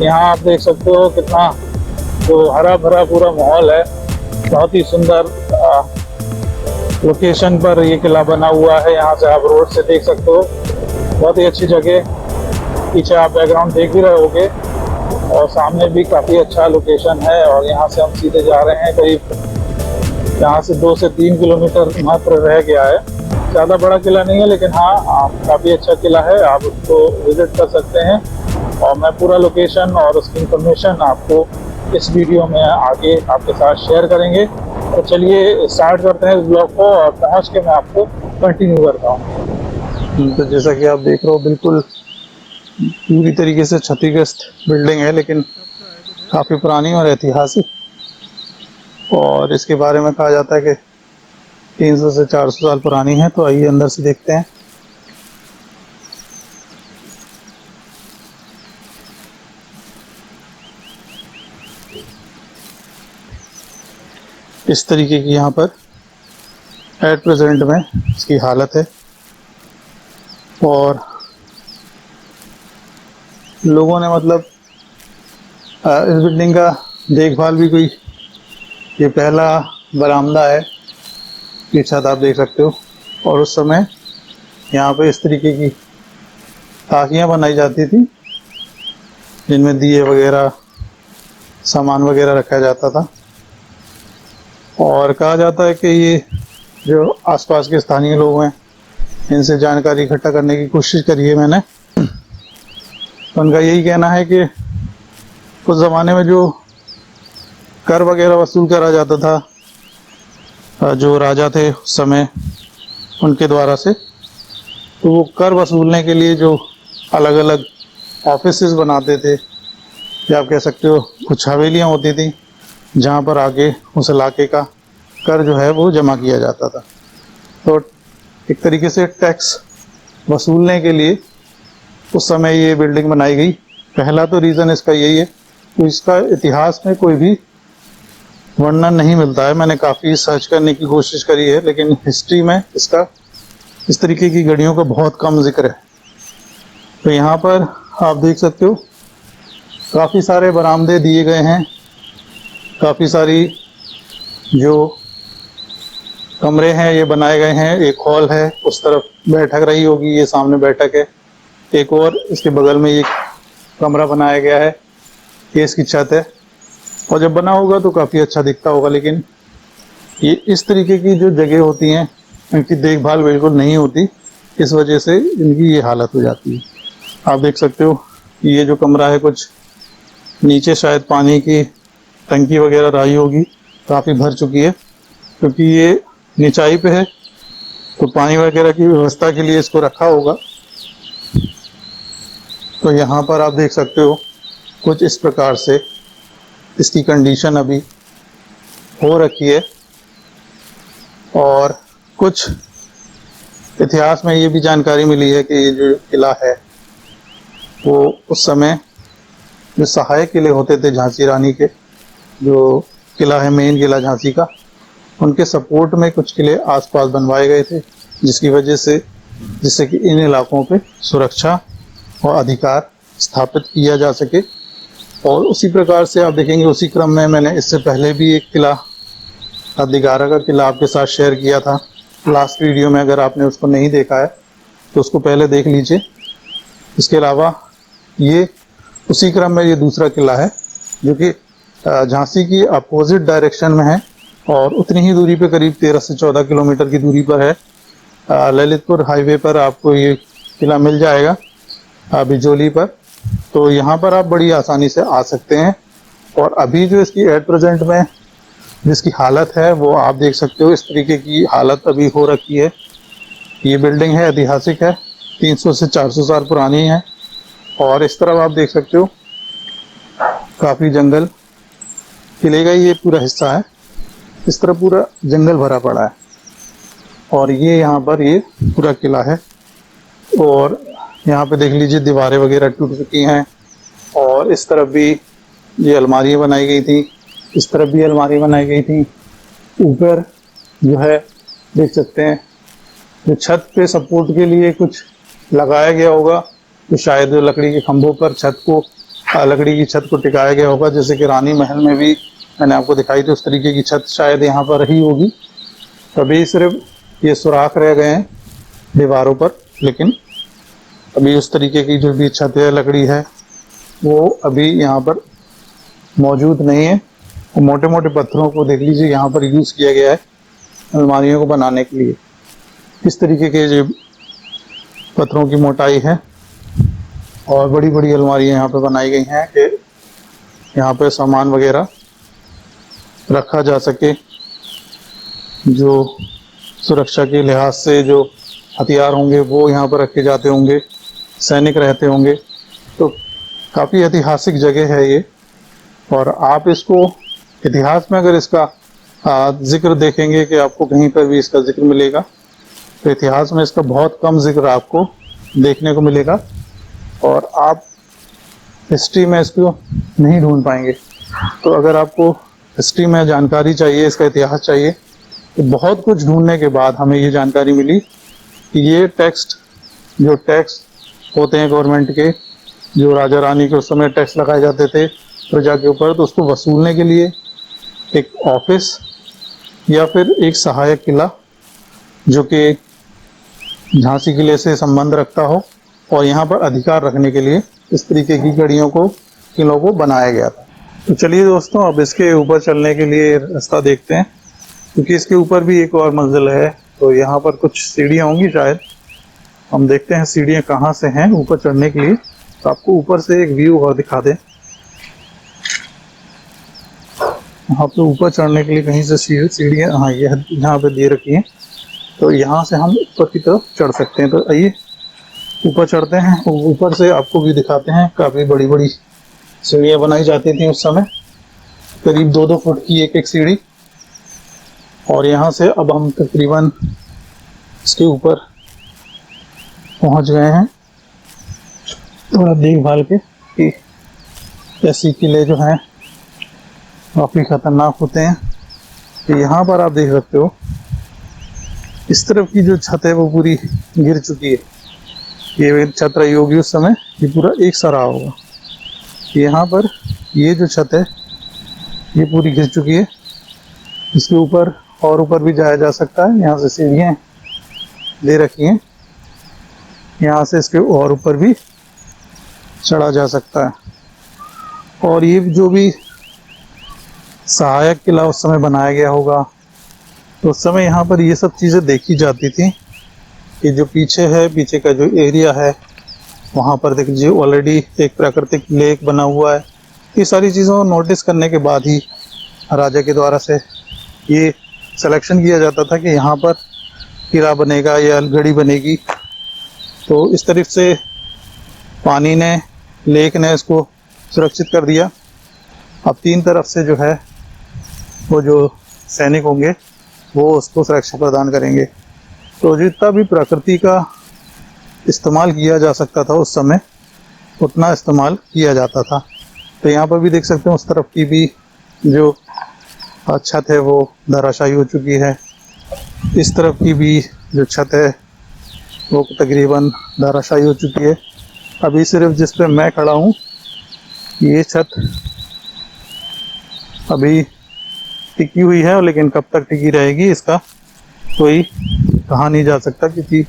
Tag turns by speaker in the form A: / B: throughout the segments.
A: यहाँ आप देख सकते हो कितना जो हरा भरा पूरा माहौल है। बहुत ही सुंदर लोकेशन पर ये किला बना हुआ है। यहाँ से आप रोड से देख सकते हो, बहुत ही अच्छी जगह। पीछे आप बैकग्राउंड देख भी रहे होगे और सामने भी काफ़ी अच्छा लोकेशन है। और यहाँ से हम सीधे जा रहे हैं, करीब यहाँ से 2 से 3 किलोमीटर मात्र रह गया है। ज़्यादा बड़ा किला नहीं है, लेकिन हाँ काफ़ी अच्छा किला है, आप उसको विजिट कर सकते हैं। और मैं पूरा लोकेशन और उसकी इंफॉर्मेशन आपको इस वीडियो में आगे आपके साथ शेयर करेंगे। तो चलिए स्टार्ट करते हैं इस ब्लॉग को और पहुँच के मैं आपको कंटिन्यू करता हूँ। तो जैसा कि आप देख रहे हो, बिल्कुल पूरी तरीके से क्षतिग्रस्त बिल्डिंग है, लेकिन काफ़ी पुरानी और ऐतिहासिक। और इसके बारे में कहा जाता है कि 300 से 400 साल पुरानी है। तो आइए अंदर से देखते हैं। इस तरीके की यहाँ पर एट प्रेजेंट में इसकी हालत है। और लोगों ने मतलब इस बिल्डिंग का देखभाल भी कोई, ये पहला बरामदा है, ये छत आप देख सकते हो। और उस समय यहाँ पे इस तरीके की ताकियाँ बनाई जाती थी, जिनमें दिए वगैरह सामान वगैरह रखा जाता था। और कहा जाता है कि ये जो आसपास के स्थानीय लोग हैं, इनसे जानकारी इकट्ठा करने की कोशिश करी है मैंने। उनका यही कहना है कि उस ज़माने में जो कर वगैरह वसूल करा जाता था, जो राजा थे उस समय, उनके द्वारा से, तो वो कर वसूलने के लिए जो अलग अलग ऑफिसेस बनाते थे, या आप कह सकते हो कुछ हवेलियाँ होती थी, जहाँ पर आके उस इलाके का कर जो है वो जमा किया जाता था। तो एक तरीके से टैक्स वसूलने के लिए उस समय ये बिल्डिंग बनाई गई। पहला तो रीज़न इसका यही है। तो इसका इतिहास में कोई भी वर्णन नहीं मिलता है। मैंने काफ़ी सर्च करने की कोशिश करी है, लेकिन हिस्ट्री में इसका इस तरीके की घड़ियों का बहुत कम जिक्र है। तो यहाँ पर आप देख सकते हो काफ़ी सारे बरामदे दिए गए हैं, काफ़ी सारी जो कमरे हैं ये बनाए गए हैं। एक हॉल है, उस तरफ बैठक रही होगी, ये सामने बैठक है। एक और इसके बगल में ये कमरा बनाया गया है, ये इसकी छत है। और जब बना होगा तो काफ़ी अच्छा दिखता होगा, लेकिन ये इस तरीके की जो जगह होती हैं, इनकी देखभाल बिल्कुल नहीं होती, इस वजह से इनकी ये हालत हो जाती है। आप देख सकते हो ये जो कमरा है, कुछ नीचे शायद पानी की टंकी वगैरह रही होगी, काफ़ी भर चुकी है, क्योंकि ये निचाई पे है, तो पानी वगैरह की व्यवस्था के लिए इसको रखा होगा। तो यहाँ पर आप देख सकते हो कुछ इस प्रकार से इसकी कंडीशन अभी हो रखी है। और कुछ इतिहास में ये भी जानकारी मिली है कि ये जो किला है वो उस समय जो सहायक किले होते थे झांसी रानी के, जो किला है मेन किला झांसी का, उनके सपोर्ट में कुछ किले आसपास बनवाए गए थे, जिसकी वजह से जिससे कि इन इलाकों पे सुरक्षा और अधिकार स्थापित किया जा सके। और उसी प्रकार से आप देखेंगे, उसी क्रम में मैंने इससे पहले भी एक किला, अधिकारा का किला, आपके साथ शेयर किया था लास्ट वीडियो में। अगर आपने उसको नहीं देखा है तो उसको पहले देख लीजिए। इसके अलावा ये उसी क्रम में ये दूसरा किला है, जो कि झांसी की अपोजिट डायरेक्शन में है और उतनी ही दूरी पे, करीब 13 से 14 किलोमीटर की दूरी पर है। ललितपुर हाईवे पर आपको ये किला मिल जाएगा, बिजोली पर। तो यहाँ पर आप बड़ी आसानी से आ सकते हैं। और अभी जो इसकी एट प्रेजेंट में जिसकी हालत है वो आप देख सकते हो, इस तरीके की हालत अभी हो रखी है। ये बिल्डिंग है, ऐतिहासिक है, 300 से 400 साल पुरानी है। और इस तरफ आप देख सकते हो काफ़ी जंगल, किले का ये पूरा हिस्सा है, इस तरह पूरा जंगल भरा पड़ा है। और ये यहाँ पर ये पूरा किला है। और यहाँ पे देख लीजिए दीवारें वगैरह टूट चुकी हैं। और इस तरफ भी ये अलमारियाँ बनाई गई थी, इस तरफ भी अलमारी बनाई गई थी। ऊपर जो है देख सकते हैं, जो छत पे सपोर्ट के लिए कुछ लगाया गया होगा, तो शायद लकड़ी के खंभों पर छत को लकड़ी की छत को टिकाया गया होगा, जैसे कि रानी महल में भी मैंने आपको दिखाई थी उस तरीके की छत शायद यहाँ पर रही होगी। अभी सिर्फ ये सुराख रह गए हैं दीवारों पर, लेकिन अभी उस तरीके की जो भी छत है लकड़ी है वो अभी यहाँ पर मौजूद नहीं है। मोटे मोटे पत्थरों को देख लीजिए यहाँ पर यूज़ किया गया है अलमारियों को बनाने के लिए। इस तरीके के जो पत्थरों की मोटाई है और बड़ी बड़ी अलमारियाँ यहाँ पर बनाई गई हैं कि यहाँ पर सामान वगैरह रखा जा सके। जो सुरक्षा के लिहाज से जो हथियार होंगे वो यहाँ पर रखे जाते होंगे, सैनिक रहते होंगे। तो काफ़ी ऐतिहासिक जगह है ये। और आप इसको इतिहास में अगर इसका जिक्र देखेंगे कि आपको कहीं पर भी इसका जिक्र मिलेगा, तो इतिहास में इसका बहुत कम जिक्र आपको देखने को मिलेगा और आप हिस्ट्री में इसको नहीं ढूंढ पाएंगे। तो अगर आपको हिस्ट्री में जानकारी चाहिए, इसका इतिहास चाहिए, तो बहुत कुछ ढूंढने के बाद हमें ये जानकारी मिली कि ये जो टैक्स होते हैं गवर्नमेंट के, जो राजा रानी के उस समय टैक्स लगाए जाते थे प्रजा के ऊपर, तो उसको वसूलने के लिए एक ऑफिस या फिर एक सहायक किला जो कि झांसी किले से संबंध रखता हो और यहाँ पर अधिकार रखने के लिए इस तरीके की किलों को बनाया गया था। तो चलिए दोस्तों, अब इसके ऊपर चलने के लिए रास्ता देखते हैं, क्योंकि इसके ऊपर भी एक और मंजिल है। तो यहाँ पर कुछ सीढ़ियाँ होंगी शायद, हम देखते हैं सीढ़ियाँ कहाँ से हैं ऊपर चढ़ने के लिए। तो आपको ऊपर से एक व्यू और दिखा दें। यहाँ पे ऊपर चढ़ने के लिए कहीं से सीढ़ियाँ, हाँ ये यहाँ पे दे रखी हैं, तो यहाँ से हम ऊपर की तरफ चढ़ सकते हैं। तो आइए ऊपर चढ़ते हैं। ऊपर से आपको भी दिखाते हैं। काफ़ी बड़ी बड़ी सीढ़ियाँ बनाई जाती थी उस समय, करीब 2-2 फुट की एक सीढ़ी। और यहाँ से अब हम तकरीबन इसके ऊपर पहुँच गए हैं। थोड़ा देखभाल के कि ऐसी किले जो हैं काफ़ी ख़तरनाक होते हैं। तो यहाँ पर आप देख सकते हो इस तरफ की जो छत है वो पूरी गिर चुकी है। ये छत रही होगी उस समय, ये पूरा एक सा रहा होगा। यहाँ पर ये जो छत है ये पूरी गिर चुकी है। इसके ऊपर और ऊपर भी जाया जा सकता है। यहाँ से सीढ़ियाँ दे रखी हैं, यहाँ से इसके और ऊपर भी चढ़ा जा सकता है। और ये जो भी सहायक किला उस समय बनाया गया होगा, तो उस समय यहाँ पर ये सब चीज़ें देखी जाती थी कि जो पीछे है, पीछे का जो एरिया है वहाँ पर देख लीजिए ऑलरेडी एक प्राकृतिक लेक बना हुआ है। ये सारी चीज़ों को नोटिस करने के बाद ही राजा के द्वारा से ये सिलेक्शन किया जाता था कि यहाँ पर किला बनेगा या गढ़ी बनेगी। तो इस तरफ से पानी ने, लेक ने इसको सुरक्षित कर दिया। अब 3 तरफ से जो है वो जो सैनिक होंगे वो उसको सुरक्षा प्रदान करेंगे। तो जितना भी प्रकृति का इस्तेमाल किया जा सकता था उस समय, उतना इस्तेमाल किया जाता था। तो यहाँ पर भी देख सकते हैं उस तरफ की भी जो छत है वो धराशायी हो चुकी है। इस तरफ की भी जो छत है वो तकरीबन धराशायी हो चुकी है। अभी सिर्फ जिस पे मैं खड़ा हूँ ये छत अभी टिकी हुई है, लेकिन कब तक टिकी रहेगी इसका कोई कहा नहीं जा सकता, क्योंकि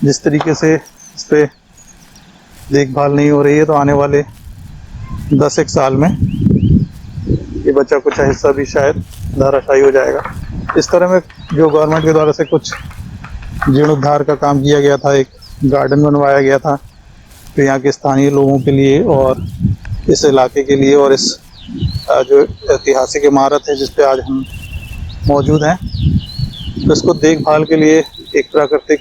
A: जिस तरीके से इस पर देखभाल नहीं हो रही है तो आने वाले 10-1 साल में ये बचा कुछ हिस्सा भी शायद धराशायी हो जाएगा। इस तरह में जो गवर्नमेंट के द्वारा से कुछ जीर्णोद्धार का काम किया गया था, एक गार्डन बनवाया गया था तो यहाँ के स्थानीय लोगों के लिए और इस इलाके के लिए, और इस जो ऐतिहासिक इमारत है जिस पे आज हम मौजूद हैं, तो इसको देखभाल के लिए एक प्राकृतिक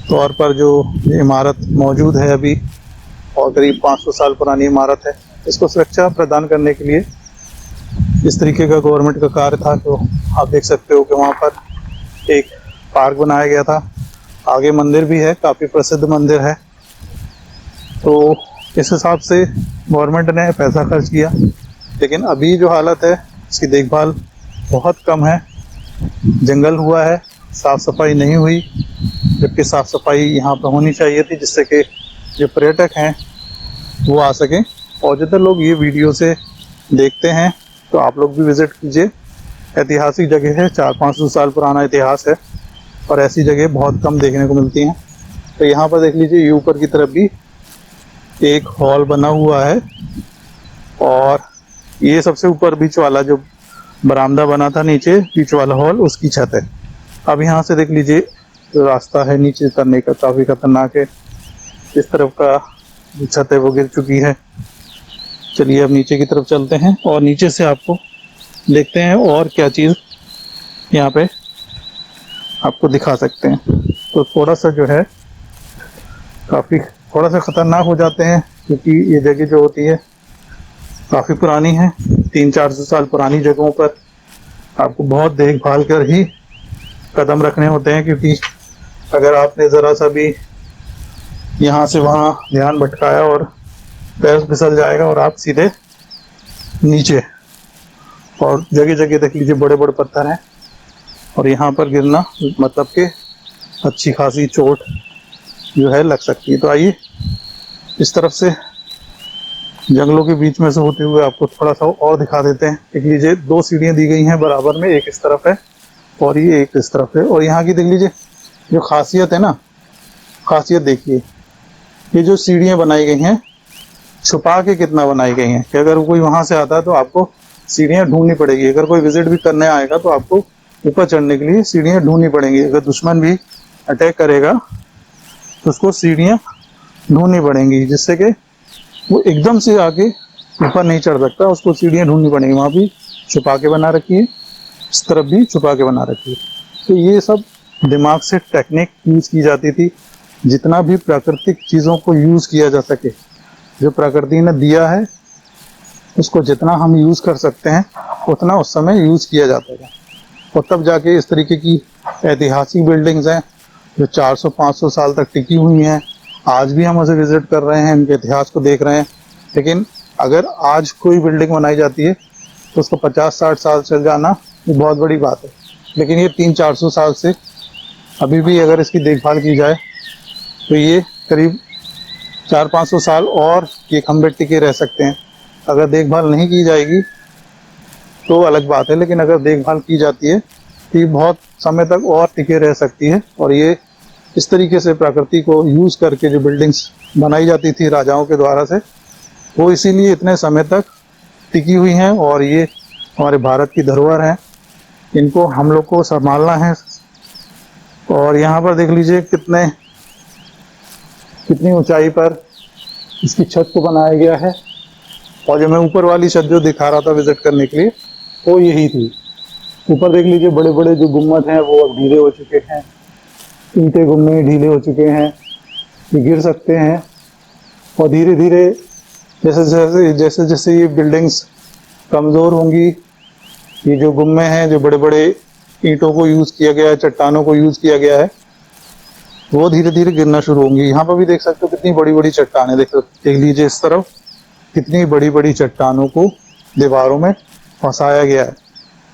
A: तौर पर जो इमारत मौजूद है अभी, और करीब 500 साल पुरानी इमारत है, इसको सुरक्षा प्रदान करने के लिए इस तरीके का गवर्नमेंट का कार्य था। तो आप देख सकते हो कि वहाँ पर एक पार्क बनाया गया था, आगे मंदिर भी है, काफ़ी प्रसिद्ध मंदिर है। तो इस हिसाब से गवर्नमेंट ने पैसा खर्च किया, लेकिन अभी जो हालत है इसकी देखभाल बहुत कम है। जंगल हुआ है, साफ़ सफाई नहीं हुई, जबकि साफ़ सफाई यहाँ पर होनी चाहिए थी, जिससे कि जो पर्यटक हैं वो आ सकें। और जितने लोग ये वीडियो से देखते हैं तो आप लोग भी विज़िट कीजिए। ऐतिहासिक जगह है, 400-500 साल पुराना इतिहास है और ऐसी जगह बहुत कम देखने को मिलती हैं। तो यहाँ पर देख लीजिए, ये ऊपर की तरफ भी एक हॉल बना हुआ है और ये सबसे ऊपर बीच वाला जो बरामदा बना था नीचे, बीच वाला हॉल, उसकी छत है। अब यहाँ से देख लीजिए जो रास्ता है नीचे उतरने का, काफ़ी खतरनाक है। इस तरफ का जो छत है वो गिर चुकी है। चलिए अब नीचे की तरफ चलते हैं और नीचे से आपको देखते हैं और क्या चीज़ यहाँ पे आपको दिखा सकते हैं। तो थोड़ा सा जो है काफ़ी थोड़ा सा ख़तरनाक हो जाते हैं क्योंकि ये जगह जो होती है काफ़ी पुरानी है। 300-400 साल पुरानी जगहों पर आपको बहुत देखभाल कर ही कदम रखने होते हैं, क्योंकि अगर आपने ज़रा सा भी यहाँ से वहाँ ध्यान भटकाया और पैर फिसल जाएगा और आप सीधे नीचे। और जगह जगह देख लीजिए बड़े बड़े पत्थर हैं और यहाँ पर गिरना मतलब कि अच्छी खासी चोट जो है लग सकती है। तो आइए इस तरफ से जंगलों के बीच में से होते हुए आपको थोड़ा सा और दिखा देते हैं। देख लीजिए 2 सीढ़ियाँ दी गई हैं बराबर में, एक इस तरफ है और ये एक इस तरफ है। और यहाँ की देख लीजिए जो खासियत है ना, खासियत देखिए, ये जो सीढ़ियाँ बनाई गई हैं छुपा के कितना बनाई गई हैं कि अगर कोई वहाँ से आता है तो आपको सीढ़ियाँ ढूंढनी पड़ेगी। अगर कोई विजिट भी करने आएगा तो आपको ऊपर चढ़ने के लिए सीढ़ियाँ ढूंढनी पड़ेंगी। अगर दुश्मन भी अटैक करेगा तो उसको सीढ़ियाँ ढूंढनी पड़ेंगी, जिससे कि वो एकदम से आके ऊपर नहीं चढ़ सकता, उसको सीढ़ियाँ ढूंढनी पड़ेंगी। वहाँ भी छुपा के बना रखी है, इस तरफ भी छुपा के बना रखी है। तो ये सब दिमाग से टेक्निक यूज़ की जाती थी। जितना भी प्राकृतिक चीज़ों को यूज़ किया जा सके, जो प्रकृति ने दिया है उसको जितना हम यूज़ कर सकते हैं उतना उस समय यूज़ किया जाता था। और तब जाके इस तरीके की ऐतिहासिक बिल्डिंग्स हैं जो 400-500 साल तक टिकी हुई हैं। आज भी हम उसे विज़िट कर रहे हैं, उनके इतिहास को देख रहे हैं। लेकिन अगर आज कोई बिल्डिंग बनाई जाती है तो उसको 50-60 साल चल जाना ये बहुत बड़ी बात है। लेकिन ये 300-400 साल से अभी भी अगर इसकी देखभाल की जाए तो ये करीब 400-500 साल और ये खंभे टिके रह सकते हैं। अगर देखभाल नहीं की जाएगी तो अलग बात है, लेकिन अगर देखभाल की जाती है तो ये बहुत समय तक और टिके रह सकती है। और ये इस तरीके से प्रकृति को यूज़ करके जो बिल्डिंग्स बनाई जाती थी राजाओं के द्वारा से, वो इसीलिए इतने समय तक टिकी हुई हैं। और ये हमारे भारत की धरोहर हैं, इनको हम लोग को संभालना है। और यहाँ पर देख लीजिए कितनी ऊंचाई पर इसकी छत को बनाया गया है। और जो मैं ऊपर वाली छत जो दिखा रहा था विजिट करने के लिए, वो यही थी। ऊपर देख लीजिए बड़े बड़े जो गुम्बद हैं वो अब ढीले हो चुके हैं, ईंटें गुम्बद ढीले हो चुके हैं, ये गिर सकते हैं। और धीरे धीरे जैसे जैसे ये बिल्डिंग्स कमज़ोर होंगी, ये जो गुम्बद हैं, जो बड़े बड़े ईंटों को यूज़ किया गया है, चट्टानों को यूज़ किया गया है, वो धीरे धीरे गिरना शुरू होंगी। यहाँ पर भी देख सकते हो कितनी बड़ी बड़ी चट्टानें, देख लीजिए इस तरफ कितनी बड़ी बड़ी चट्टानों को दीवारों में फंसाया गया है।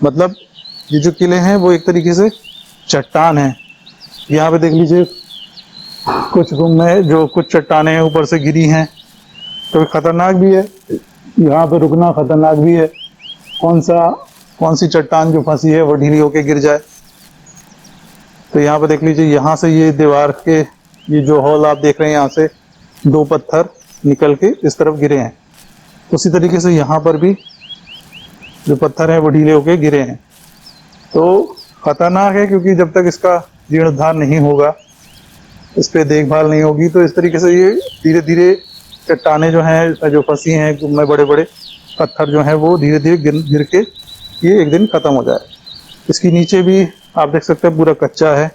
A: मतलब ये जो किले हैं वो एक तरीके से चट्टान है। यहाँ पे देख लीजिए कुछ गुम्बद जो कुछ चट्टानें ऊपर से गिरी हैं, तो खतरनाक भी है, यहाँ पे रुकना खतरनाक भी है। कौन सी चट्टान जो फंसी है वो ढीली होके गिर जाए। तो यहाँ पे देख लीजिए, यहाँ से ये दीवार के ये जो हॉल आप देख रहे हैं, यहाँ से 2 पत्थर निकल के इस तरफ गिरे हैं। उसी तरीके से यहाँ पर भी जो पत्थर हैं वो ढीले होके गिरे हैं। तो खतरनाक है, क्योंकि जब तक इसका जीर्णोद्धार नहीं होगा, इस पर देखभाल नहीं होगी, तो इस तरीके से ये धीरे धीरे चट्टानें जो हैं जो फंसी हैं गुम्बद, बड़े बड़े पत्थर जो हैं वो धीरे धीरे गिर के ये एक दिन ख़त्म हो जाए। इसके नीचे भी आप देख सकते हैं पूरा कच्चा है।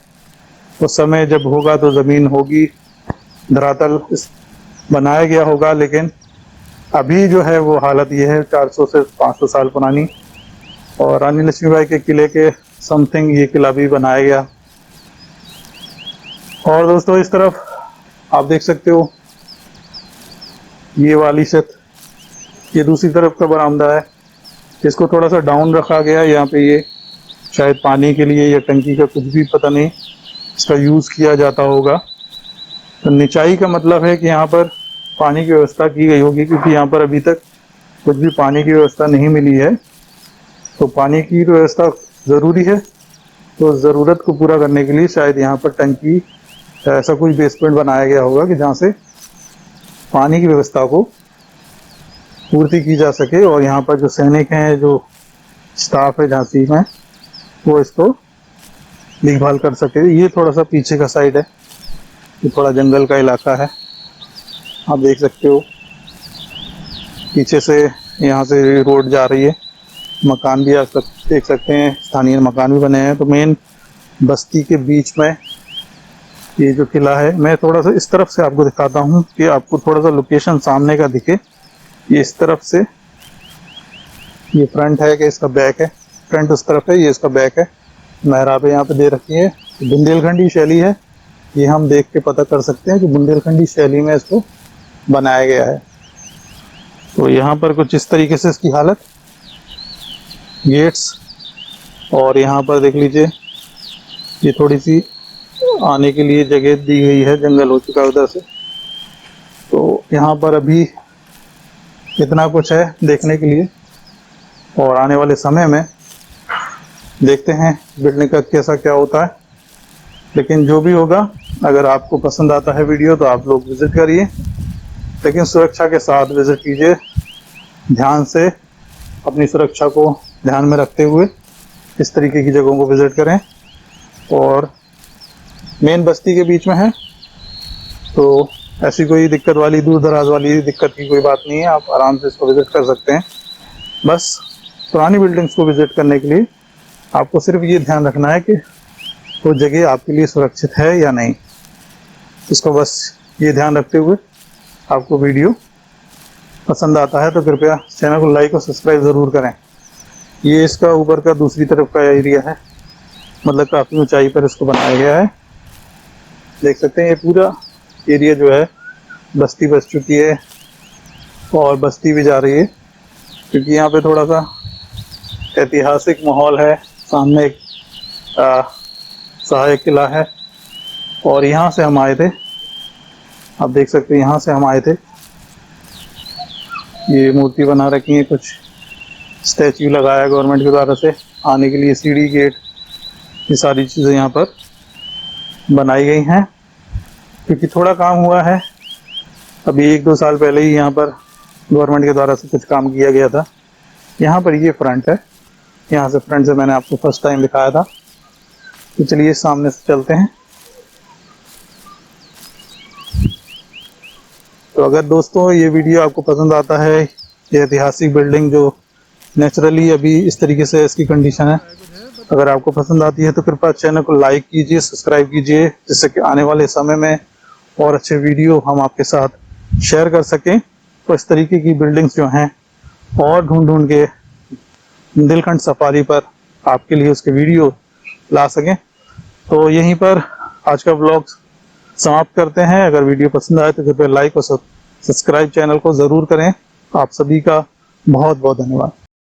A: उस समय जब होगा तो ज़मीन होगी, धरातल बनाया गया होगा, लेकिन अभी जो है वो हालत ये है 400 से 500 साल पुरानी। और रानी लक्ष्मीबाई के किले के समथिंग ये किला भी बनाया गया। और दोस्तों इस तरफ आप देख सकते हो ये वाली छत, ये दूसरी तरफ का बरामदा है, इसको थोड़ा सा डाउन रखा गया। यहाँ पे ये शायद पानी के लिए या टंकी का कुछ भी पता नहीं इसका यूज़ किया जाता होगा। तो निचाई का मतलब है कि यहाँ पर पानी की व्यवस्था की गई होगी, क्योंकि यहाँ पर अभी तक कुछ भी पानी की व्यवस्था नहीं मिली है। तो पानी की व्यवस्था ज़रूरी है, तो ज़रूरत को पूरा करने के लिए शायद यहाँ पर टंकी, ऐसा कोई बेसमेंट बनाया गया होगा कि जहाँ से पानी की व्यवस्था को पूर्ति की जा सके, और यहाँ पर जो सैनिक हैं, जो स्टाफ है झांसी में, वो इसको देखभाल कर सके। ये थोड़ा सा पीछे का साइड है, ये थोड़ा जंगल का इलाका है, आप देख सकते हो। पीछे से यहाँ से रोड जा रही है, मकान भी आप देख सकते हैं, स्थानीय मकान भी बने हैं। तो मेन बस्ती के बीच में ये जो किला है, मैं थोड़ा सा इस तरफ से आपको दिखाता हूँ कि आपको थोड़ा सा लोकेशन सामने का दिखे। ये इस तरफ से ये फ्रंट है कि इसका बैक है, फ्रंट उस तरफ है, ये इसका बैक है। मेहराबें यहाँ पे दे रखी है, बुंदेलखंडी शैली है, ये हम देख के पता कर सकते हैं कि बुंदेलखंडी शैली में इसको बनाया गया है। तो यहाँ पर कुछ इस तरीके से इसकी हालत, गेट्स, और यहाँ पर देख लीजिए ये थोड़ी सी आने के लिए जगह दी गई है, जंगल हो चुका है उधर से। तो यहाँ पर अभी इतना कुछ है देखने के लिए, और आने वाले समय में देखते हैं बिल्डिंग का कैसा क्या होता है। लेकिन जो भी होगा, अगर आपको पसंद आता है वीडियो तो आप लोग विज़िट करिए, लेकिन सुरक्षा के साथ विज़िट कीजिए, ध्यान से अपनी सुरक्षा को ध्यान में रखते हुए इस तरीके की जगहों को विज़िट करें। और मेन बस्ती के बीच में है, तो ऐसी कोई दिक्कत वाली, दूर दराज वाली दिक्कत की कोई बात नहीं है, आप आराम से इसको विज़िट कर सकते हैं। बस पुरानी बिल्डिंग्स को विज़िट करने के लिए आपको सिर्फ ये ध्यान रखना है कि वो जगह आपके लिए सुरक्षित है या नहीं। इसको बस ये ध्यान रखते हुए आपको वीडियो पसंद आता है तो कृपया चैनल को लाइक और सब्सक्राइब ज़रूर करें। ये इसका ऊपर का दूसरी तरफ का एरिया है, मतलब काफ़ी ऊंचाई पर इसको बनाया गया है। देख सकते हैं ये पूरा एरिया जो है बस्ती बस चुकी है, और बस्ती भी जा रही है, क्योंकि यहाँ पे थोड़ा सा ऐतिहासिक माहौल है। सामने एक सहायक किला है, और यहाँ से हम आए थे, आप देख सकते हैं यहाँ से हम आए थे। ये मूर्ति बना रखी है, कुछ स्टैचू लगाया गवर्नमेंट के द्वारा से, आने के लिए सीढ़ी, गेट, ये सारी चीज़ें यहाँ पर बनाई गई हैं। क्योंकि थोड़ा काम हुआ है, अभी 1-2 साल पहले ही यहाँ पर गवर्नमेंट के द्वारा से कुछ काम किया गया था। यहाँ पर ये फ्रंट है, यहाँ से फ्रंट से मैंने आपको फर्स्ट टाइम दिखाया था। तो चलिए सामने से चलते हैं। तो अगर दोस्तों ये वीडियो आपको पसंद आता है, ये ऐतिहासिक बिल्डिंग जो नेचुरली अभी इस तरीके से इसकी कंडीशन है, अगर आपको पसंद आती है तो कृपया चैनल को लाइक कीजिए, सब्सक्राइब कीजिए, जिससे कि आने वाले समय में और अच्छे वीडियो हम आपके साथ शेयर कर सकें। तो इस तरीके की बिल्डिंग्स जो हैं और ढूंढ के बुंदेलखंड सफारी पर आपके लिए उसके वीडियो ला सकें। तो यहीं पर आज का व्लॉग समाप्त करते हैं। अगर वीडियो पसंद आए तो कृपया लाइक और सब्सक्राइब चैनल को ज़रूर करें। आप सभी का बहुत बहुत धन्यवाद।